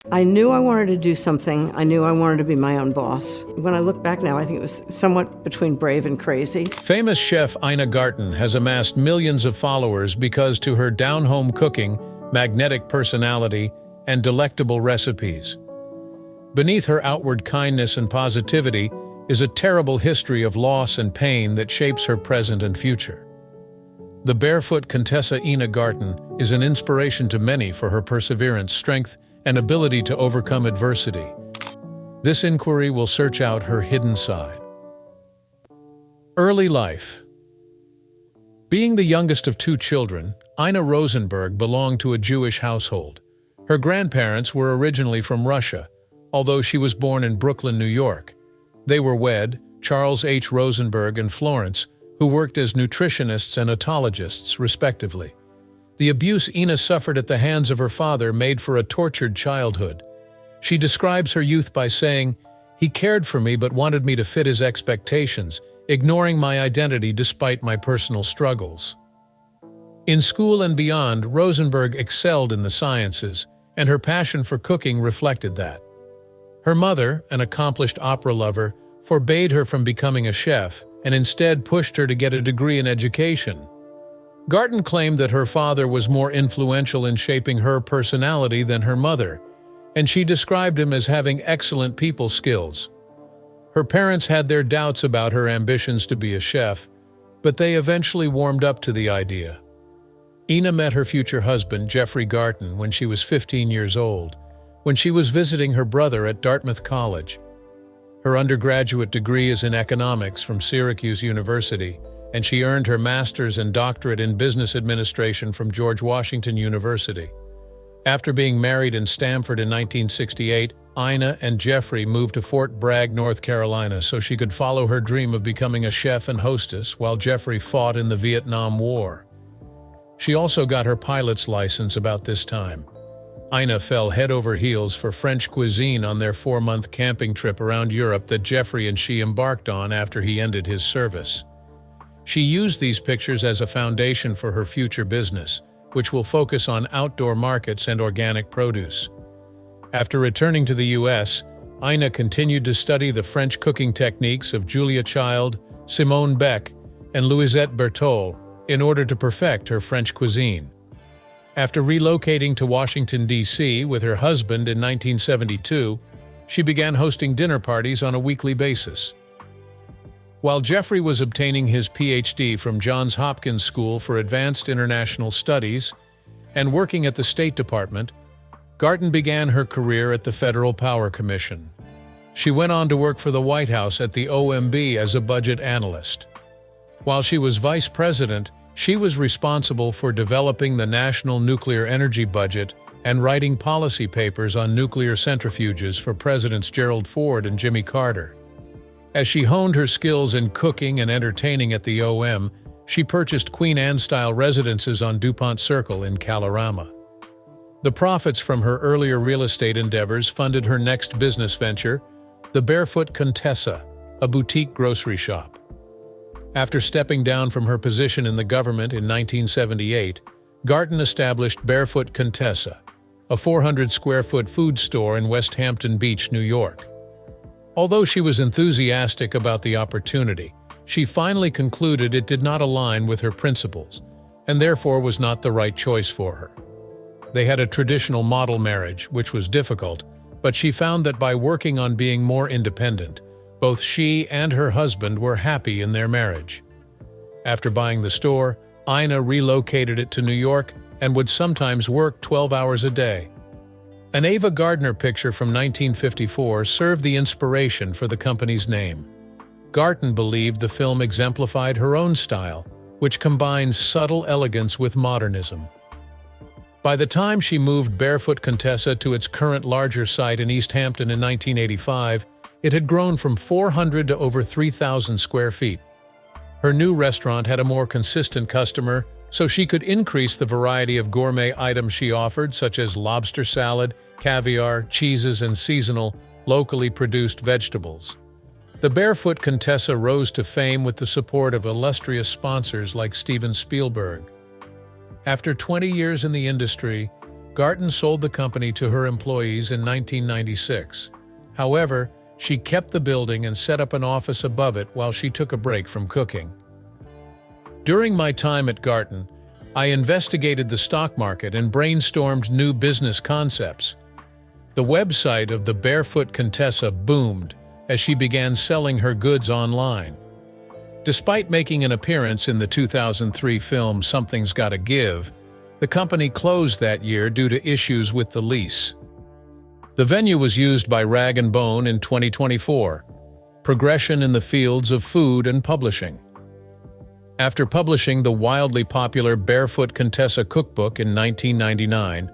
I knew I wanted to do something. I knew I wanted to be my own boss. When I look back now, I think it was somewhat between brave and crazy. Famous chef Ina Garten has amassed millions of followers because to her down-home cooking, magnetic personality, and delectable recipes. Beneath her outward kindness and positivity is a terrible history of loss and pain that shapes her present and future. The barefoot Contessa Ina Garten is an inspiration to many for her perseverance, strength, and ability to overcome adversity. This inquiry will search out her hidden side. Early life. Being the youngest of two children, Ina Rosenberg belonged to a Jewish household. Her grandparents were originally from Russia, although she was born in Brooklyn, New York. They were wed, Charles H. Rosenberg and Florence, who worked as nutritionists and otologists, respectively. The abuse Ina suffered at the hands of her father made for a tortured childhood. She describes her youth by saying, "He cared for me but wanted me to fit his expectations, ignoring my identity despite my personal struggles." In school and beyond, Rosenberg excelled in the sciences, and her passion for cooking reflected that. Her mother, an accomplished opera lover, forbade her from becoming a chef and instead pushed her to get a degree in education. Garten claimed that her father was more influential in shaping her personality than her mother, and she described him as having excellent people skills. Her parents had their doubts about her ambitions to be a chef, but they eventually warmed up to the idea. Ina met her future husband, Jeffrey Garten, when she was 15 years old, when she was visiting her brother at Dartmouth College. Her undergraduate degree is in economics from Syracuse University, and she earned her master's and doctorate in business administration from George Washington University. After being married in Stamford in 1968, Ina and Jeffrey moved to Fort Bragg, North Carolina, so she could follow her dream of becoming a chef and hostess while Jeffrey fought in the Vietnam War. She also got her pilot's license about this time. Ina fell head over heels for French cuisine on their 4-month camping trip around Europe that Jeffrey and she embarked on after he ended his service. She used these pictures as a foundation for her future business, which will focus on outdoor markets and organic produce. After returning to the U.S., Ina continued to study the French cooking techniques of Julia Child, Simone Beck, and Louisette Bertholle in order to perfect her French cuisine. After relocating to Washington, D.C. with her husband in 1972, she began hosting dinner parties on a weekly basis. While Jeffrey was obtaining his Ph.D. from Johns Hopkins School for Advanced International Studies and working at the State Department, Garten began her career at the Federal Power Commission. She went on to work for the White House at the OMB as a budget analyst. While she was vice president, she was responsible for developing the national nuclear energy budget and writing policy papers on nuclear centrifuges for Presidents Gerald Ford and Jimmy Carter. As she honed her skills in cooking and entertaining at the OM, she purchased Queen Anne-style residences on DuPont Circle in Kalorama. The profits from her earlier real estate endeavors funded her next business venture, the Barefoot Contessa, a boutique grocery shop. After stepping down from her position in the government in 1978, Garten established Barefoot Contessa, a 400-square-foot food store in West Hampton Beach, New York. Although she was enthusiastic about the opportunity, she finally concluded it did not align with her principles, and therefore was not the right choice for her. They had a traditional model marriage, which was difficult, but she found that by working on being more independent, both she and her husband were happy in their marriage. After buying the store, Ina relocated it to New York and would sometimes work 12 hours a day. An Ava Gardner picture from 1954 served the inspiration for the company's name. Garten believed the film exemplified her own style, which combines subtle elegance with modernism. By the time she moved Barefoot Contessa to its current larger site in East Hampton in 1985, it had grown from 400 to over 3,000 square feet. Her new restaurant had a more consistent customer, so she could increase the variety of gourmet items she offered, such as lobster salad, caviar, cheeses, and seasonal, locally produced vegetables. The Barefoot Contessa rose to fame with the support of illustrious sponsors like Steven Spielberg. After 20 years in the industry, Garten sold the company to her employees in 1996. However, she kept the building and set up an office above it while she took a break from cooking. During my time at Garten, I investigated the stock market and brainstormed new business concepts. The website of the Barefoot Contessa boomed as she began selling her goods online. Despite making an appearance in the 2003 film Something's Gotta Give, the company closed that year due to issues with the lease. The venue was used by Rag & Bone in 2024, progression in the fields of food and publishing. After publishing the wildly popular Barefoot Contessa cookbook in 1999,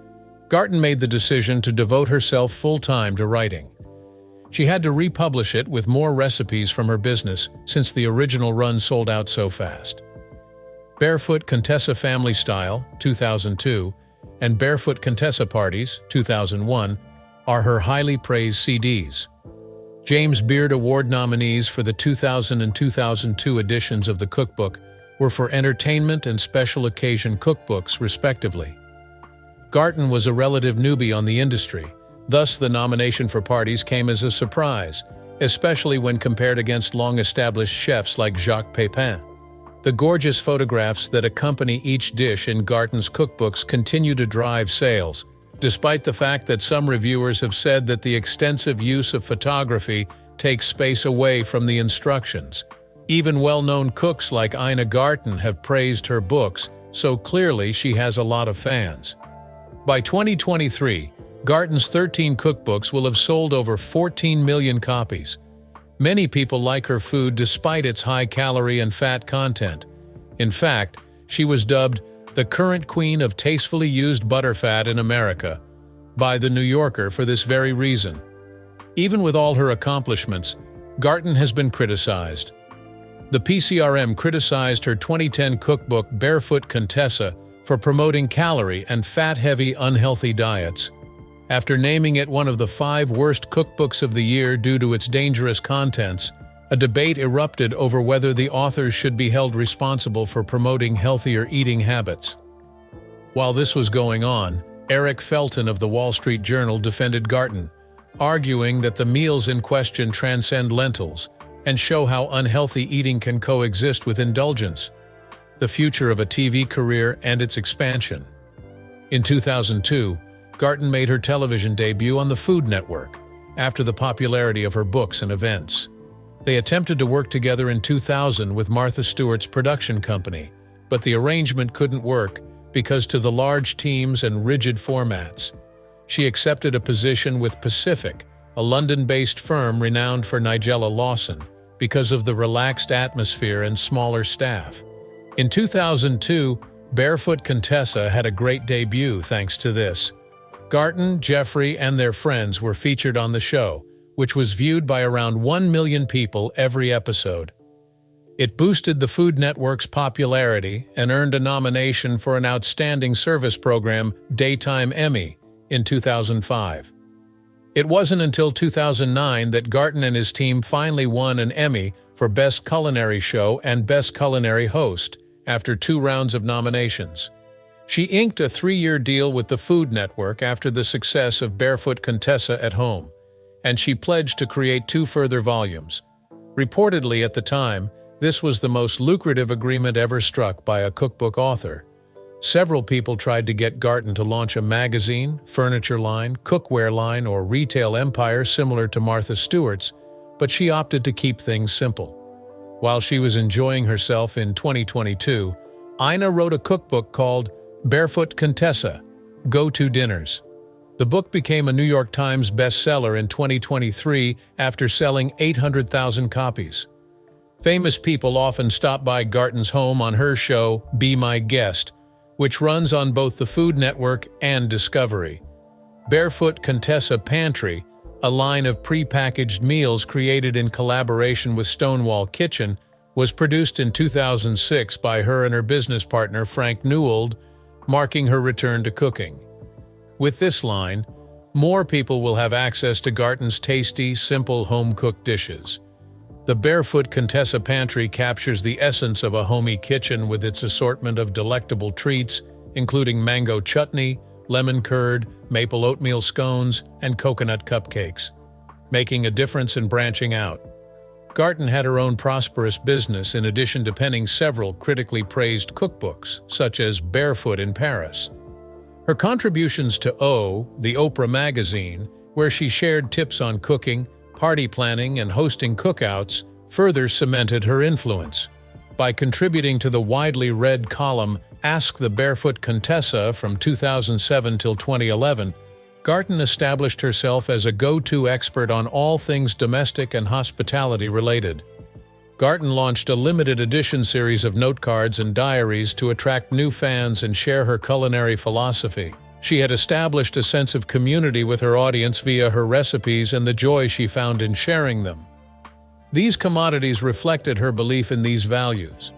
Garten made the decision to devote herself full-time to writing. She had to republish it with more recipes from her business since the original run sold out so fast. Barefoot Contessa Family Style, 2002, and Barefoot Contessa Parties, 2001, are her highly praised CDs. James Beard Award nominees for the 2000 and 2002 editions of the cookbook were for entertainment and special occasion cookbooks, respectively. Garten was a relative newbie on the industry, thus the nomination for Parties came as a surprise, especially when compared against long-established chefs like Jacques Pépin. The gorgeous photographs that accompany each dish in Garten's cookbooks continue to drive sales, despite the fact that some reviewers have said that the extensive use of photography takes space away from the instructions. Even well-known cooks like Ina Garten have praised her books, so clearly she has a lot of fans. By 2023, Garten's 13 cookbooks will have sold over 14 million copies. Many people like her food despite its high calorie and fat content. In fact, she was dubbed the current queen of tastefully used butterfat in America by The New Yorker for this very reason. Even with all her accomplishments, Garten has been criticized. The PCRM criticized her 2010 cookbook Barefoot Contessa for promoting calorie and fat-heavy, unhealthy diets. After naming it one of the 5 worst cookbooks of the year due to its dangerous contents, a debate erupted over whether the authors should be held responsible for promoting healthier eating habits. While this was going on, Eric Felton of the Wall Street Journal defended Garten, arguing that the meals in question transcend lentils and show how unhealthy eating can coexist with indulgence. The future of a TV career and its expansion. In 2002, Garten made her television debut on the Food Network, after the popularity of her books and events. They attempted to work together in 2000 with Martha Stewart's production company, but the arrangement couldn't work because to the large teams and rigid formats. She accepted a position with Pacific, a London-based firm renowned for Nigella Lawson, because of the relaxed atmosphere and smaller staff. In 2002, Barefoot Contessa had a great debut thanks to this. Garten, Jeffrey, and their friends were featured on the show, which was viewed by around 1 million people every episode. It boosted the Food Network's popularity and earned a nomination for an Outstanding Service Program Daytime Emmy in 2005. It wasn't until 2009 that Garten and his team finally won an Emmy for Best Culinary Show and Best Culinary Host after 2 rounds of nominations. She inked a 3-year deal with the Food Network after the success of Barefoot Contessa at Home, and she pledged to create 2 further volumes. Reportedly at the time, this was the most lucrative agreement ever struck by a cookbook author. Several people tried to get Garten to launch a magazine, furniture line, cookware line, or retail empire similar to Martha Stewart's, but she opted to keep things simple. While she was enjoying herself in 2022, Ina wrote a cookbook called Barefoot Contessa, Go-To Dinners. The book became a New York Times bestseller in 2023 after selling 800,000 copies. Famous people often stop by Garten's home on her show, Be My Guest, which runs on both the Food Network and Discovery. Barefoot Contessa Pantry, a line of pre-packaged meals created in collaboration with Stonewall Kitchen, was produced in 2006 by her and her business partner Frank Newald, marking her return to cooking. With this line, more people will have access to Garten's tasty, simple home-cooked dishes. The Barefoot Contessa Pantry captures the essence of a homey kitchen with its assortment of delectable treats, including mango chutney, lemon curd, maple oatmeal scones, and coconut cupcakes, making a difference and branching out. Garten had her own prosperous business in addition to penning several critically praised cookbooks, such as Barefoot in Paris. Her contributions to O, the Oprah magazine, where she shared tips on cooking, party planning, and hosting cookouts, further cemented her influence. By contributing to the widely read column Ask the Barefoot Contessa from 2007 till 2011, Garten established herself as a go-to expert on all things domestic and hospitality related. Garten launched a limited edition series of note cards and diaries to attract new fans and share her culinary philosophy. She had established a sense of community with her audience via her recipes and the joy she found in sharing them. These commodities reflected her belief in these values.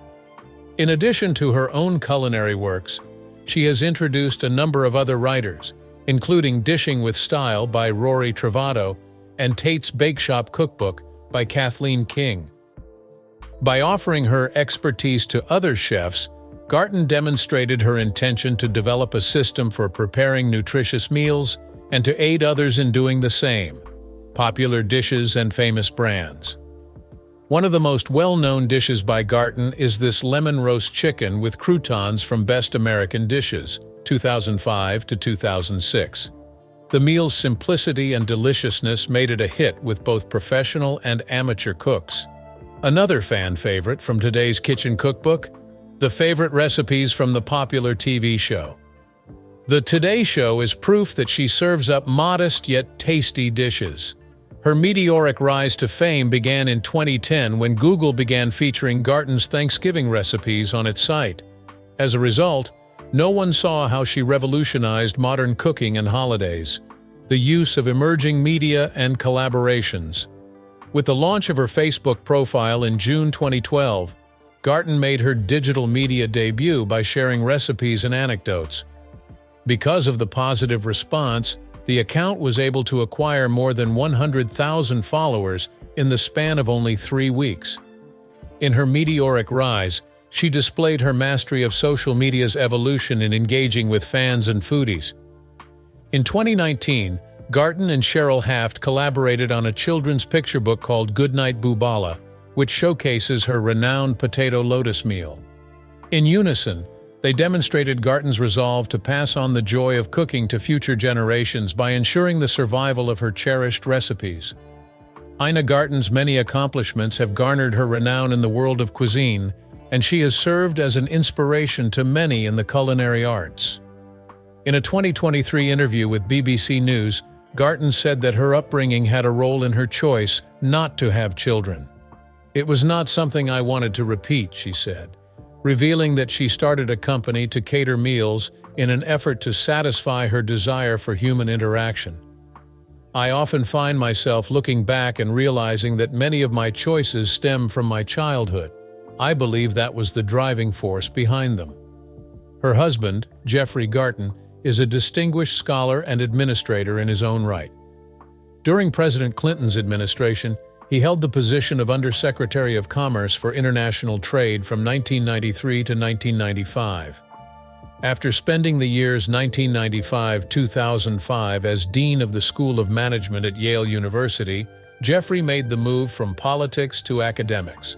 In addition to her own culinary works, she has introduced a number of other writers, including Dishing with Style by Rory Travato and Tate's Bake Shop Cookbook by Kathleen King. By offering her expertise to other chefs, Garten demonstrated her intention to develop a system for preparing nutritious meals and to aid others in doing the same. Popular dishes and famous brands. One of the most well-known dishes by Garten is this lemon roast chicken with croutons from Best American Dishes, 2005 to 2006. The meal's simplicity and deliciousness made it a hit with both professional and amateur cooks. Another fan favorite from today's kitchen cookbook, the favorite recipes from the popular TV show. The Today Show is proof that she serves up modest yet tasty dishes. Her meteoric rise to fame began in 2010 when Google began featuring Garten's Thanksgiving recipes on its site. As a result, no one saw how she revolutionized modern cooking and holidays, the use of emerging media and collaborations. With the launch of her Facebook profile in June 2012, Garten made her digital media debut by sharing recipes and anecdotes. Because of the positive response, the account was able to acquire more than 100,000 followers in the span of only 3 weeks. In her meteoric rise, she displayed her mastery of social media's evolution in engaging with fans and foodies. In 2019, Garten and Cheryl Haft collaborated on a children's picture book called Goodnight Boobala, which showcases her renowned potato lotus meal. In unison, they demonstrated Garten's resolve to pass on the joy of cooking to future generations by ensuring the survival of her cherished recipes. Ina Garten's many accomplishments have garnered her renown in the world of cuisine, and she has served as an inspiration to many in the culinary arts. In a 2023 interview with BBC News, Garten said that her upbringing had a role in her choice not to have children. "It was not something I wanted to repeat," she said, revealing that she started a company to cater meals in an effort to satisfy her desire for human interaction. "I often find myself looking back and realizing that many of my choices stem from my childhood. I believe that was the driving force behind them." Her husband, Jeffrey Garten, is a distinguished scholar and administrator in his own right. During President Clinton's administration, he held the position of Undersecretary of Commerce for International Trade from 1993 to 1995. After spending the years 1995-2005 as Dean of the School of Management at Yale University, Jeffrey made the move from politics to academics.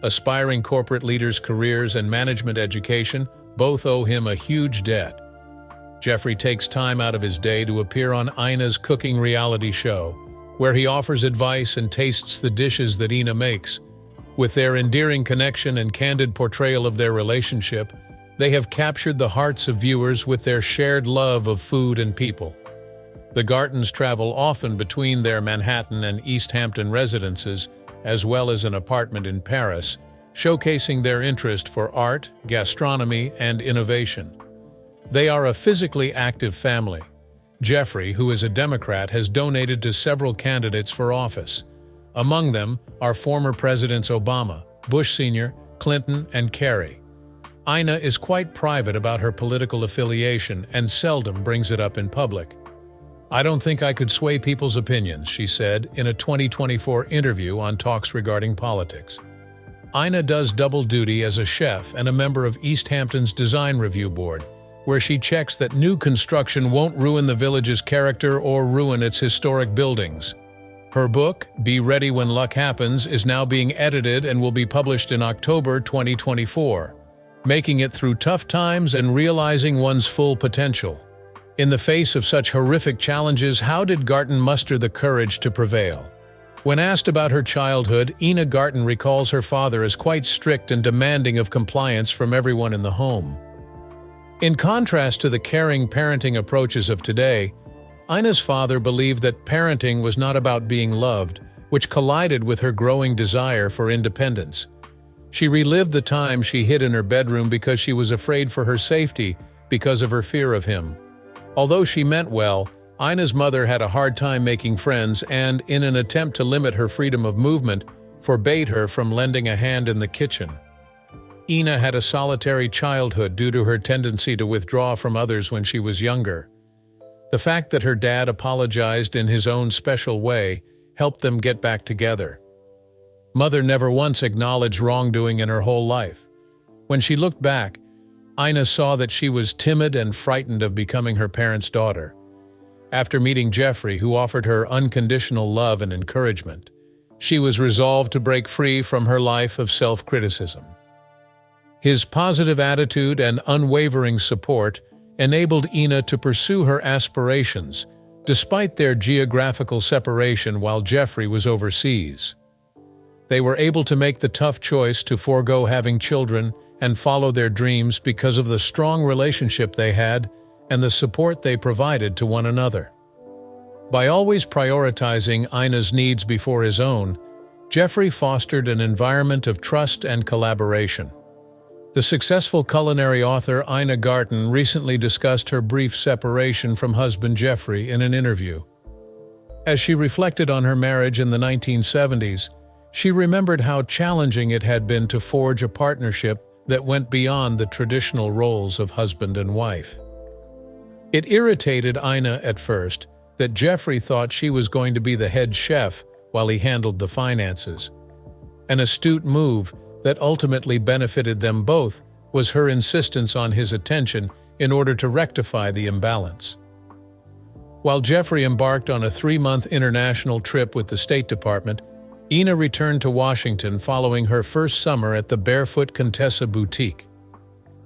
Aspiring corporate leaders' careers and management education both owe him a huge debt. Jeffrey takes time out of his day to appear on Ina's cooking reality show, where he offers advice and tastes the dishes that Ina makes. With their endearing connection and candid portrayal of their relationship, they have captured the hearts of viewers with their shared love of food and people. The Gartens travel often between their Manhattan and East Hampton residences, as well as an apartment in Paris, showcasing their interest for art, gastronomy, and innovation. They are a physically active family. Jeffrey, who is a Democrat, has donated to several candidates for office. Among them are former Presidents Obama, Bush Sr., Clinton, and Kerry. Ina is quite private about her political affiliation and seldom brings it up in public. "I don't think I could sway people's opinions," she said in a 2024 interview on Talks Regarding Politics. Ina does double duty as a chef and a member of East Hampton's Design Review Board, where she checks that new construction won't ruin the village's character or ruin its historic buildings. Her book, Be Ready When Luck Happens, is now being edited and will be published in October 2024, making it through tough times and realizing one's full potential. In the face of such horrific challenges, how did Garten muster the courage to prevail? When asked about her childhood, Ina Garten recalls her father as quite strict and demanding of compliance from everyone in the home. In contrast to the caring parenting approaches of today, Ina's father believed that parenting was not about being loved, which collided with her growing desire for independence. She relived the time she hid in her bedroom because she was afraid for her safety because of her fear of him. Although she meant well, Ina's mother had a hard time making friends and, in an attempt to limit her freedom of movement, forbade her from lending a hand in the kitchen. Ina had a solitary childhood due to her tendency to withdraw from others when she was younger. The fact that her dad apologized in his own special way helped them get back together. Mother never once acknowledged wrongdoing in her whole life. When she looked back, Ina saw that she was timid and frightened of becoming her parents' daughter. After meeting Jeffrey, who offered her unconditional love and encouragement, she was resolved to break free from her life of self-criticism. His positive attitude and unwavering support enabled Ina to pursue her aspirations, despite their geographical separation while Jeffrey was overseas. They were able to make the tough choice to forego having children and follow their dreams because of the strong relationship they had and the support they provided to one another. By always prioritizing Ina's needs before his own, Jeffrey fostered an environment of trust and collaboration. The successful culinary author Ina Garten recently discussed her brief separation from husband Jeffrey in an interview. As she reflected on her marriage in the 1970s, she remembered how challenging it had been to forge a partnership that went beyond the traditional roles of husband and wife. It irritated Ina at first that Jeffrey thought she was going to be the head chef while he handled the finances. An astute move that ultimately benefited them both was her insistence on his attention in order to rectify the imbalance. While Jeffrey embarked on a 3-month international trip with the State Department, Ina returned to Washington following her first summer at the Barefoot Contessa Boutique.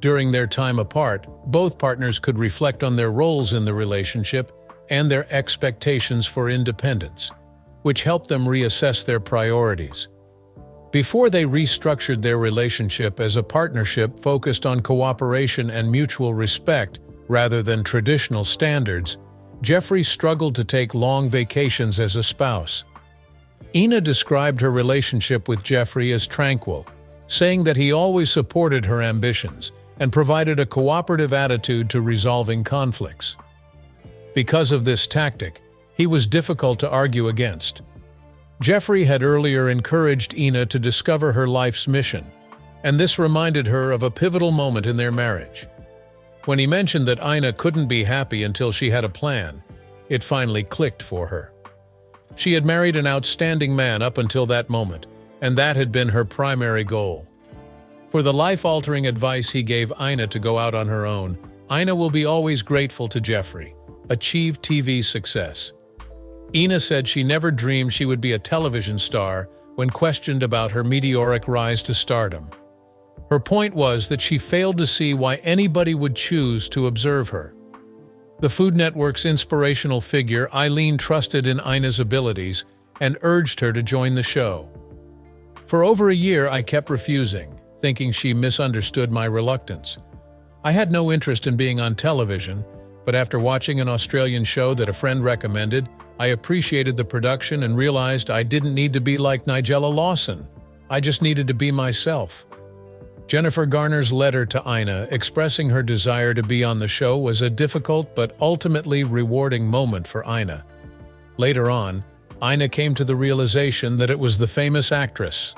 During their time apart, both partners could reflect on their roles in the relationship and their expectations for independence, which helped them reassess their priorities. Before they restructured their relationship as a partnership focused on cooperation and mutual respect rather than traditional standards, Jeffrey struggled to take long vacations as a spouse. Ina described her relationship with Jeffrey as tranquil, saying that he always supported her ambitions and provided a cooperative attitude to resolving conflicts. Because of this tactic, he was difficult to argue against. Jeffrey had earlier encouraged Ina to discover her life's mission, and this reminded her of a pivotal moment in their marriage. When he mentioned that Ina couldn't be happy until she had a plan, it finally clicked for her. She had married an outstanding man up until that moment, and that had been her primary goal. For the life-altering advice he gave Ina to go out on her own, Ina will be always grateful to Jeffrey. Achieve TV success. Ina said she never dreamed she would be a television star when questioned about her meteoric rise to stardom. Her point was that she failed to see why anybody would choose to observe her. The Food Network's inspirational figure, Eileen, trusted in Ina's abilities and urged her to join the show. For over a year, I kept refusing, thinking she misunderstood my reluctance. I had no interest in being on television, but after watching an Australian show that a friend recommended, I appreciated the production and realized I didn't need to be like Nigella Lawson. I just needed to be myself. Jennifer Garner's letter to Ina expressing her desire to be on the show was a difficult but ultimately rewarding moment for Ina. Later on, Ina came to the realization that it was the famous actress.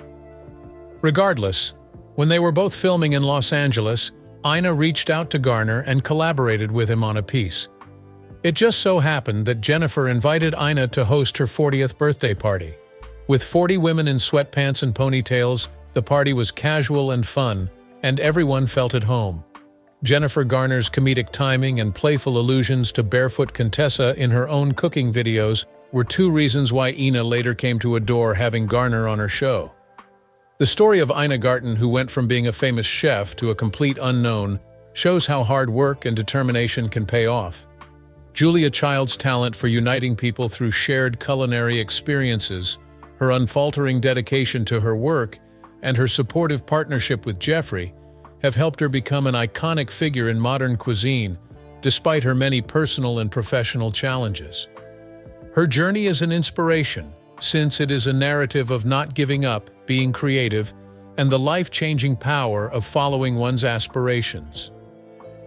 Regardless, when they were both filming in Los Angeles, Ina reached out to Garner and collaborated with him on a piece. It just so happened that Jennifer invited Ina to host her 40th birthday party. With 40 women in sweatpants and ponytails, the party was casual and fun, and everyone felt at home. Jennifer Garner's comedic timing and playful allusions to barefoot Contessa in her own cooking videos were two reasons why Ina later came to adore having Garner on her show. The story of Ina Garten, who went from being a famous chef to a complete unknown, shows how hard work and determination can pay off. Julia Child's talent for uniting people through shared culinary experiences, her unfaltering dedication to her work, and her supportive partnership with Jeffrey have helped her become an iconic figure in modern cuisine, despite her many personal and professional challenges. Her journey is an inspiration, since it is a narrative of not giving up, being creative, and the life-changing power of following one's aspirations.